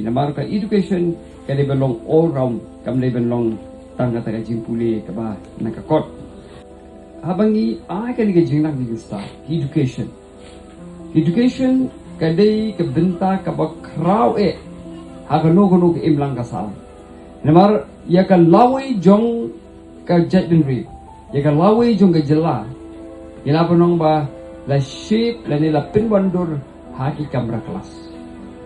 Namar ka education kaya belong all round kam belong tangga taga jimpuli kaba nakakot. Habang ay ka jingnak ni start education. Education kadai kebenta kaba kraw hagano gono ke imlang kasal. Namar ya ka lawai jong ka jadinri. Ya ka lawai jong ka jela. Ila panong ba la shape la nila pinwandur haki kamera kelas.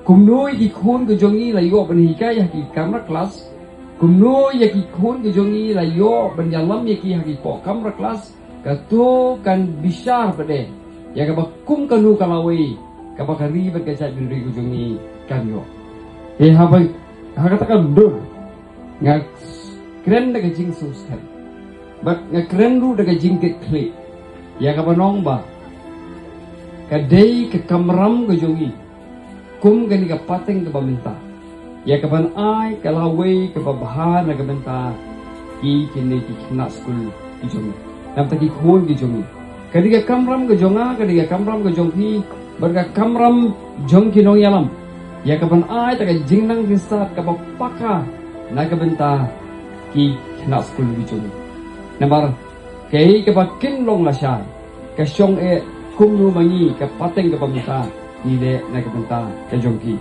Kumno ki khon ke jongi la yo ban hikai haki kamera kelas. Kumno ya ki khon ke jongi la yo ban jalam ya ki haki po kamera kelas. Kato kan bisar pade. Ya ka kum kanu kalawai ka bakari ban ka jadinri ke jongi kan yo. Habang hakatakan dur nga keren daga jing suskan. But nga keren ru daga jing ke kle. Ya ka banong ba kadai ke kamram ke jongi kum gani ka pateng ke baminta ya ka ban ai kalawai ke babahan na benta ki kini ki kina school ki jongi nam ta ki khon ki jongi kadi ka kamram ke jonga kadi ka kamram ke jongki berga kamram jong ki nong yalam ya ka ban ai ta ka jingnang ki start ka bapaka na ka benta ki kina school ki jongi namar kai ka bakin long la sha ka syong kum nu mangi ka pateng ka baminta ni de na ka benta ka jongki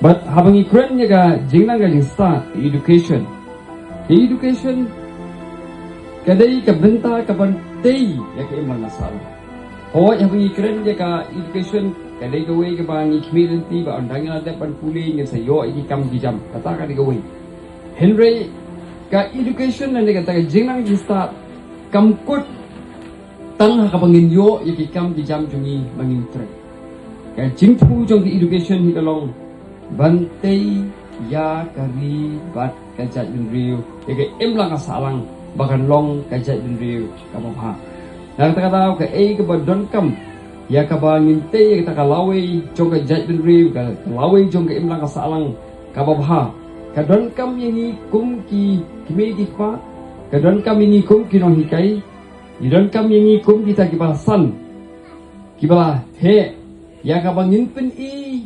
but habang ikren nya ka jingnang ka start education kadai ka benta ka bantay ya ka imang nasal ho habang ikren nya ka education kadai ka way ka bang ikmilenti ba andang na de pan puli ng sayo iki kam gijam kata ka di gawin henry ka education na ka jingnang ka start kamkut tang kapangin yo yaki kam di jam jungi mangin tre kaya jingpu jong di education hikalong bantay ya kari bat kajat din riyo yaki imlang asalang bakan long kajat din riyo kamabha nakata ka kabadon kam ya kabangin te kita kalaway jong kajat din riyo kalaway jong ka imlang asalang kamabha kadon kam yangi kum ki kimedi pa kadon kam yangi kum kinong hikai Idon kami yang ikum kita kibala san, kibala he, ya kabangin pen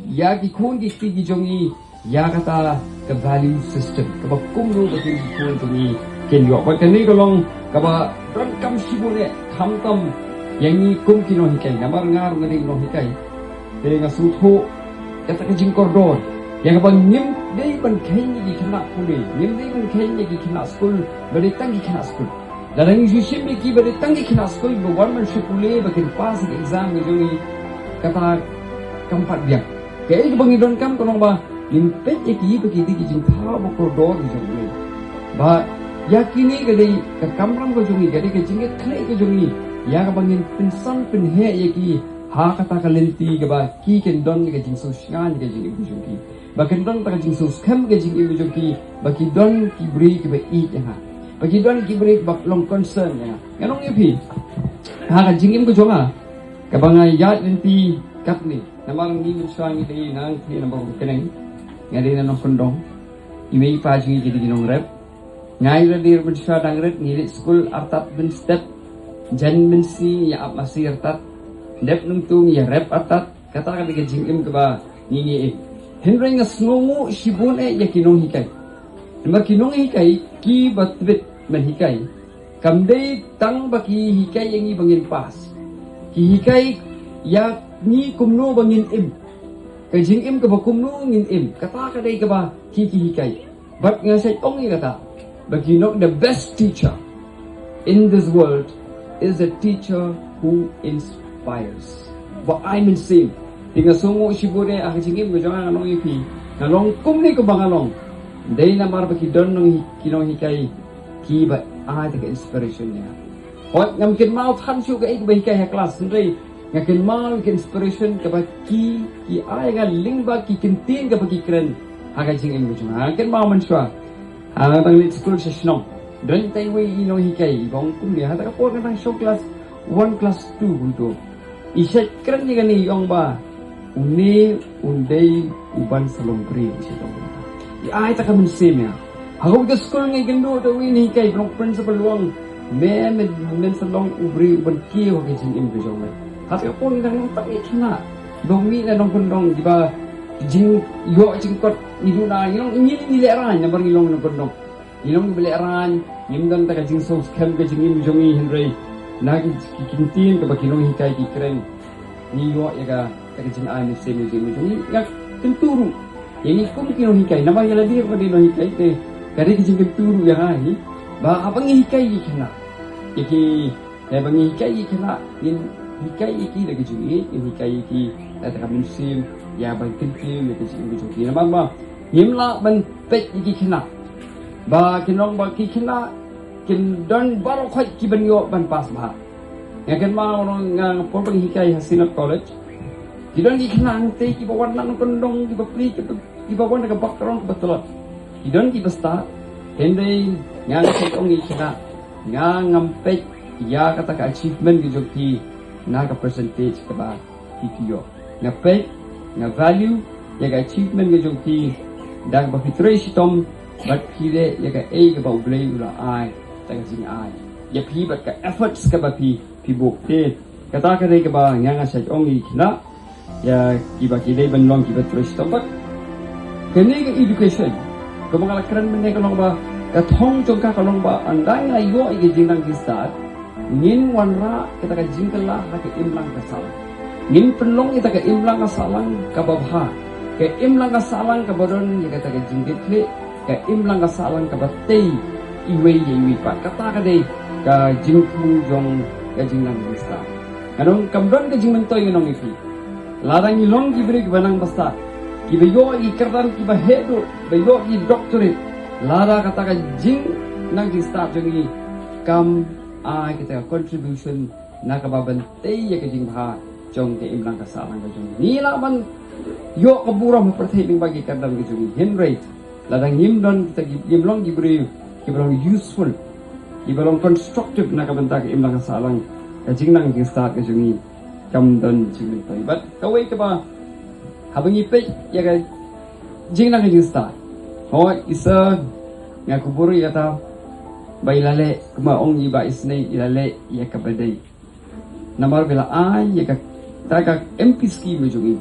ya kikun ki jongi, ya kata ke value system, kaba kumru batin kikun jongi kenyo. Bakan ni kolong kaba don kam sibune tam yang ikum kino hikai, namar ngar ngari kino hikai, dengan sutho kata kejing kordon, yang kabang nim day ban kenya ki kena puli, nim day ban kenya ki kena school, beri tangi kena school. Dalam isu ki beri tangi kena school government puli bakin pas exam ngejungi kata keempat dia. Kaya kebangidon kam konong ba limpet ki bagi di kijing tha ba kordon ngejungi. Ba yakini kadai ka kamram ko jungi kadai ka jinget khle ko jungi ya ka bangin pinsan pinhe yaki ha kata kalenti ka ba ki ken don ka jing so shan ka jing ibu jungi. Ba ken don ta jing so skam ka jing ibu jungi ba ki don ki bri ka ba i ha. Bagi don kibrit bak long concern ya. Ganong ipi. Ha ka jingim ko jonga. Kabangay yat niti kapni. Namang ni miswang iti nang ti nambang keneng. Ngadi na nong kondong. Imei pa jingi jadi ginong rep. Ngay ra dir miswa dang rep ngilit school artat ben step. Jan ben si ya ap masih artat. Dep nung tung ya rep artat. Kata ka diga jingim ka ba nini Henry nga snungu shibun ya kinong hikay. Namar kinong hikai ki batbit man hikai kamdei tang baki hikai yang bangin pas ki hikai ya ni kumno bangin im kajing im ka ba kumno ngin im kata ka dai ka ba ki hikai but nga say ong kata bagi no the best teacher in this world is a teacher who inspires but I'm in same tinga sungo shibure a kajing im ko jang anong ipi nalong kumni ko bangalong Day na marbaki don nung kinong hikai kiba ay taga inspiration niya. O ngam mau tan siyo ka ba hikai ha class nray ngakin mau ka inspiration ka ba ki ay nga lingba ki kintin ka ba ki kren haga jing imo jung ngakin mau man siya ang tang school sa sinong don tay way inong hikai bang kumli ha taga po ka show class 1 class 2 bunto isa kren niya ni yung ba uni unday uban sa lompri siya ay ta kamun semya ako ka school ngay gando to wini kay blong principal wang men sa long ubri ban kiyo kay jing im ko jong hat ka pon nang tak ikna domi na nong kondong di ba jing yo jing kot iduna ilong ingin ni leran na ilong na gondong ilong ni leran yimdan ta jing so scam ke jing im jongi henry na kintin ka bakinong hikai ki kren ni yo ya ka jing ani semi jing jongi ya kenturu ini kum kinong hikai na ba yala dir pa dinong hikai te kari ki jing kenturu ya hai ba abang hikai ki kena iki ya bang hikai ki kena in hikai iki lagi jungi in hikai iki ta musim ya bang kentil ya kecil jungi na ba himla ban pet iki kena ba kinong ba ki kena kin don baro khoi ki ban yo ban pas ba ya kan ma orang ngang pon bang hikai Hasinat College ki don ki kena ante ki bawan nan kondong ki bapli ki bawan ka background betul ki don ki basta hende ngang ong ki kena ngang pet ya kata ka achievement ki joki na ka percentage ka ba kiyo na pay na value ya ka achievement ka joki dag ba fitre sitom bat pile ya ka ka ba ublay ula ai ta ka sing ai ya pi bat ka efforts ka ba pi buk te kata ka dei ka ba nga sa ongi kina ya kiba kidei ban long kiba fitre sitom bat kene ka education ko mga lakran men ka long ba ka thong jong ka long ba andai na yo i jinang ki start ngin wanra kita ka jingkala ha ka imlang ka salang ngin penlong kita ka imlang ka salang ka babha ka imlang ka salang ka bodon ya kita ka jingkle ka imlang ka salang ka batei iwe iwi pa kata ka dei ka jingku jong ka jinglang bista kanong kamdon ka jingmentoy nong ifi larang ilong gibri banang basta kibayo i kardan kibahedo bayo i doctorate lara kata ka jing nang bista jong i kam kita contribution na kababantay ya kajing baha jong ke imlang kasalang ka jong nila man yo kabura mapertaining bagi kadang ka jong henry ladang himdon kita gimlong gibri useful gibalong constructive na kabanta ka imlang kasalang kajing nang start ka jong kamdon jing toy but kawai ka ba habang ipay ya ka jing nang kajing start ho isa nga kuburo yata bailale kumaong iba isnay ilale ya kabaday namar bila ay ya ka taga MP scheme jungi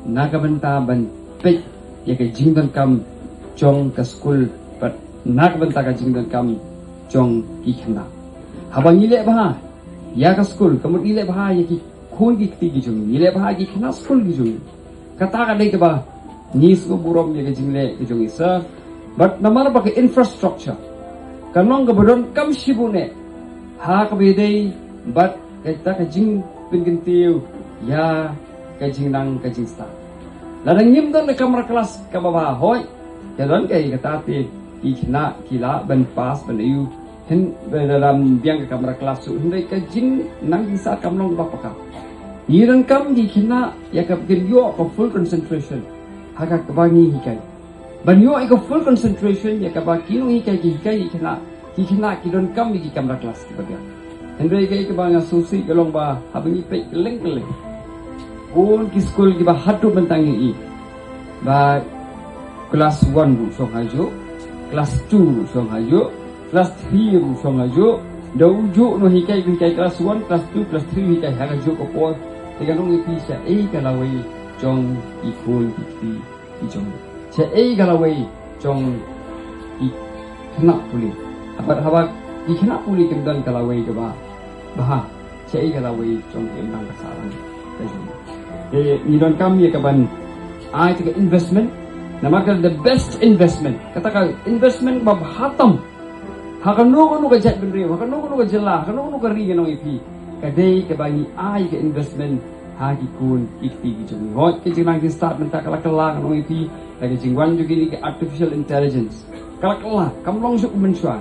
nakabantaban pet ya ka jingdan kam jong ka school pat nakabanta ka jingdan kam jong ikna habang ile ba ya ka school kamut ile ba ya ki khon ki ti jungi ile ba ki khna school ki jungi kata ka dei ka ba nis ko burom ya ka jingle ki jungi sa but namar ba ka infrastructure kanong gabadon kam shibune ha kabidei bat kita kajing pingintiu ya kajing nang kajing sta ladang nyimdan na kamera kelas kababa hoy jalan kay katati ikna kila ban pas ban yu hin dalam biang kamera kelas su hindai kajing nang bisa kamlong bapaka irang kam ikna ya kabgin yo ko full concentration haga kabangi hikai banyo ay ko full concentration ya kabaki nung hikai ikna kidon kam di kamera kelas kibaga hendrai kai kabanga susi kalong ba habang ipek keleng kun ki school ki ba hatu bentangi i ba kelas 1 bu song hajo kelas 2 song hajo kelas 3 bu song hajo dau ju no hikai kelas 1 kelas 2 kelas 3 hikai hajo ko po tiga nung ipi sa kalawai jong ikul ikti jong sa kalawai jong kena puli habat ikna puli kimdan kalawai ke bah sai kalawai jong imlang kasalan ni don kami ka ban ai ke investment namaka the best investment kata ka investment ba hatam hakano no ka jat benri hakano no ka jela hakano no ka ri no ipi kadai ke bani ai ke investment hagi kun ikti jong hot ke jinang di start menta kala kala no ipi lagi jingwan juga ni ke artificial intelligence kala kala kamlong su mensua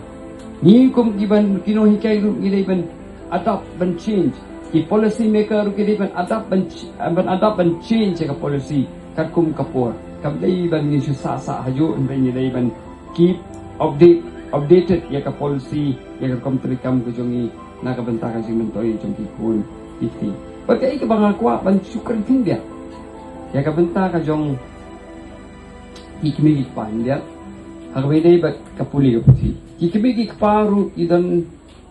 ni kum giban kino hikai ru gidai ban adapt ban change ki policy maker ru gidai ban adapt ban change ka policy kat kum kapor kam dai ban ni su sa haju ban ni dai ban keep updated ya ka policy ya ka country kam ko jongi na ka banta ka jing mentoy jong ki kun ikti pakai ke bangal kwa ban syukur dia ya ka benta ka jong ikmi pan dia hagbay bat kapuli kapti kikibigi kaparu idan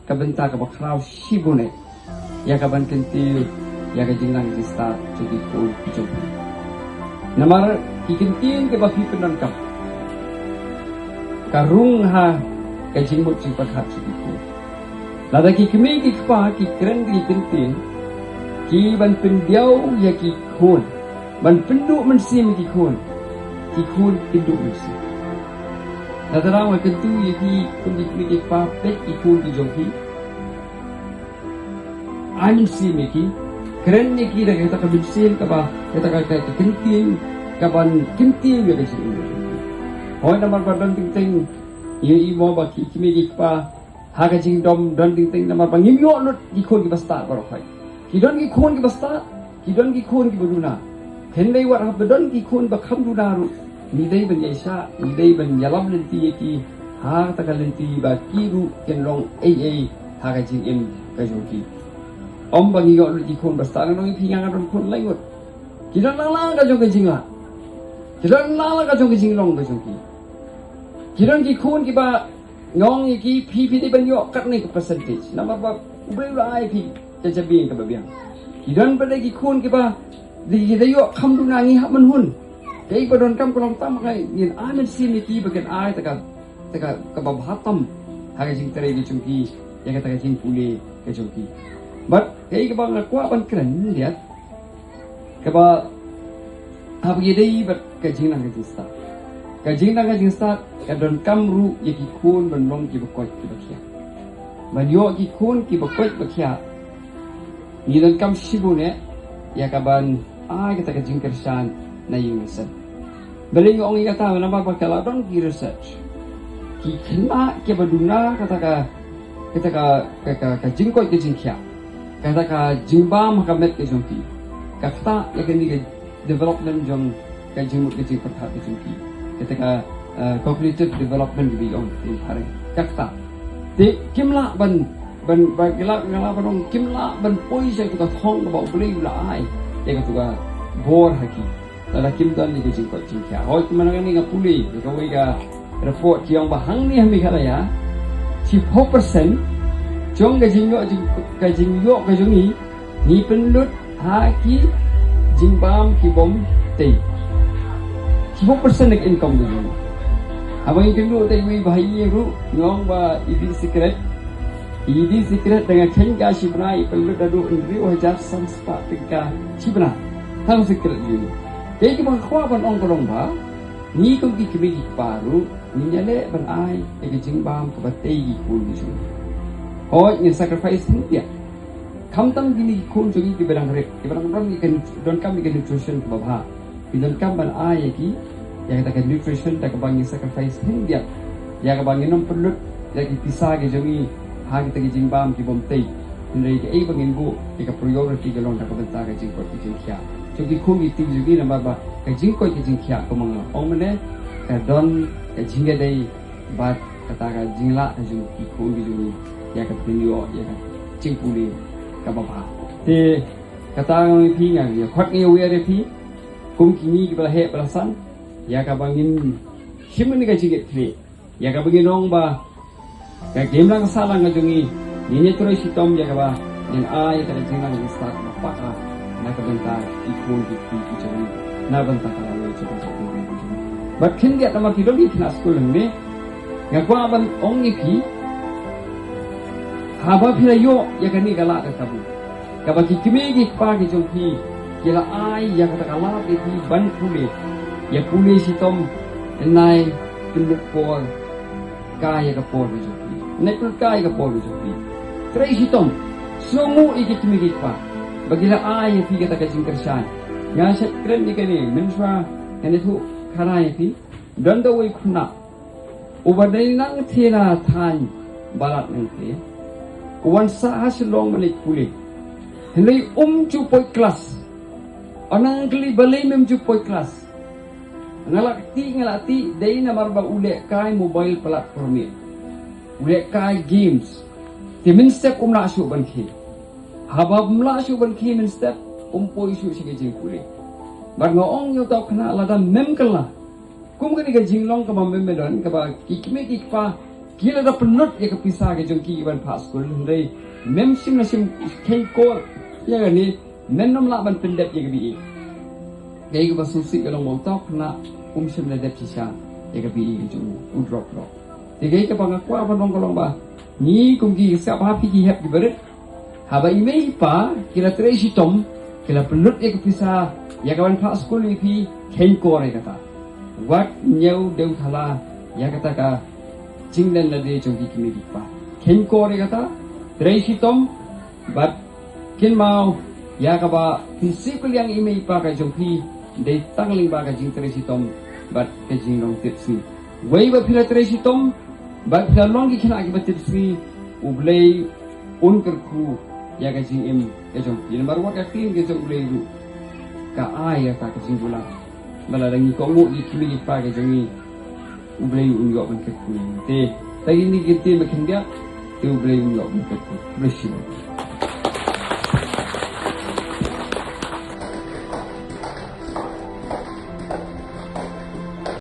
ka benta ka bakraw shibune ya ka ban kenti ya ka jinang di start to the cool job namar kikintin ke baki penangkap karung ha kajing mut sing pakhat siku lada ki kemi ki pa ki kren ki kintin ki ban pendiau ya ki khon ban penduk mensim ki khon penduk mensim lada rawa kentu ya ki kun ki pa pet ki khon ki jongki anin sim ki keren ni ki dah kita kebensin ke bah kita kata kentin kapan kintin ya kasi hoy naman pa don ting ting imo ba ki kimi ki pa ha ka jing dom don ting ting naman pa ngimyo not ki khon ki basta ba hoy ki don ki khon ki basta ki don ki khon ki buduna hen dei wat ha don ki khon ba kham duna ru ni dei ban yaisa ni dei ban yalam lenti ki ha ta ka lenti ba ki ru ken long ai ha ka jing em ka jo ki om bagi yo lu jikon basta nang pingang ron kon langot kidan lang ka jong ka jingla kidan lang ka jong ka jinglong ka jong ki kidan ki khon ki ba ngong ki pi di ban yo kat ni ka percentage nama ba ubre lai pi ja bing ka ba biang kidan ba ki khon ki ba di yo kham du na ngi ha man hun dei ba don kam ko long tam kai yin a men si mi ki ba ken ai ta ka ba bhatam ha ka jing tere ki chung ki ya ka ta ka jing pule ka chung ki but cái bang qua ban keren dia kaba apa gede but cái jing nang start ka don kamru ye ki khun ban long ki bakoi ki bakia ban yo ki khun ki bakoi bakia ni don kam sibu ne ya kaban ai kita ka jing kersan na yung sen beli ong ya ta na ba kala don ki research ki khina ke baduna kata ka kita ka jing koi ki jing kya kata ka jingbam hakamet ke jongki kata ya kini ke development jong ka jingmut ke jing perthat ke jongki kata ka cognitive development bi on in hari kata de kimla ban gila ngala ban kimla ban poi je ka thong ba beli la ai ya ka tuga bor haki la kim dan ni ke jing ko jing kya hoi mana ni ga puli ka wei ga report yang bahang ni hami kala ya 14% Jong ka jing yo ka jongi ni penlut ha ki jingbam ki bom te 10% ng income ko jong abang kendo te wi bahai ru ngong ba idi secret dengan khenga shibnai penlut adu indri wajar samspa tingka shibna thang secret ni ke ki bang khwa ban ong korong ba ni kong ki kibi paru ni nyale ban ai ke jingbam ka batei ki kul ni jong hoy ni sacrifice dia kamtam gini khun jogi ki berang rek ki berang ram ni kan don kam ni nutrition ba bha ki don kam ban ai ki ya kata kan nutrition ta ka bang ni sacrifice dia ya ka bang ni nom perlut ya ki pisa ki jogi ha ki ta ki jingbam ki bom tei ni ki ai bangin bu ki ka priority ki long ta ka banta ka jing ko ki jing kya jogi khun ki ti jogi na ba ka jing ko ki jing kya ko mang ong mane ka don ka jing ga dei ba kata ka jingla ju ki khun ki jogi ya ka pinyo ya ka cingpuli ka baba te kata ngi pi nga ya khot ngi we re pi kum kini ki bala he bala san ya ka bangin himni ka jige tri ya ka bangin nong ba ka game lang sala nga jungi ni ne tro sitom ya ka ba nin ay ka jinglang ni start ma pa ka na ka banta ikon ki jungi na banta ka la we chika jungi but kin dia tamar ki do ni kina school ni nga kwa ban ong ni pi haba phira yo ya kani gala ka tabu kaba ki kimi ki pa ki jongki kila ai ya kata kala ki ban pule ya pule sitom nai pindu por kaya ka por jongki nekul kaya ka por jongki trai sitom sumu iki kimi ki pa bagila ai ya fi kata ka jingkersan ya set kren ni kani menswa kani thu khara ya fi danda wei khuna ubadai nang thela than balat nang the wan sa hasilong malik puli henday chu poi kelas anang kali balay mem chu poi kelas ngalati day na marba ule kay mobile platform ule kay games timin step na su banki habab mla su banki min step poi su sige jing puli bar ngong yo taw kana lada mem kala kum gani ga jinglong ka mem medon ka ba kikme kikpa kila da penut ya kepisah ke jongki iban pas school ndai mem sim ken ko ya ni men nom la ban pendep ya bi Kaya ka ba susi ka lang montok na umsim na dep siya. Kaya ka bii ka udrop lo. Kaya ka ba nga kwa pa nong kalong ba? Ni kung ki sa pa piki hep gibarit. Haba email pa kila Tracy Tom kila pelut ek pisa ya kawan pa school ipi ken ko re kata. Wat nyau deu thala ya kata ka jingdan na de jong ki kimi pa. Ken ko re kata Tracy Tom but kin mau ya ka ba prinsipal yang email pa ka jong pi de tangling ba ka jing Tracy Tom but ke jing long tipsi. Wei ba pila Tracy Tom but pila long ki kena akibat tipsi ublay unkerku ya ka jing im ke jong pi nomor wa ka tin ke jong ublay ru ka ai ta ka jing bula malalangi ko mo di kimi pa ke jong ublay unyo ban ke ku te tagi ni ke tin makin dia te ublay unyo ban ke ku bless you.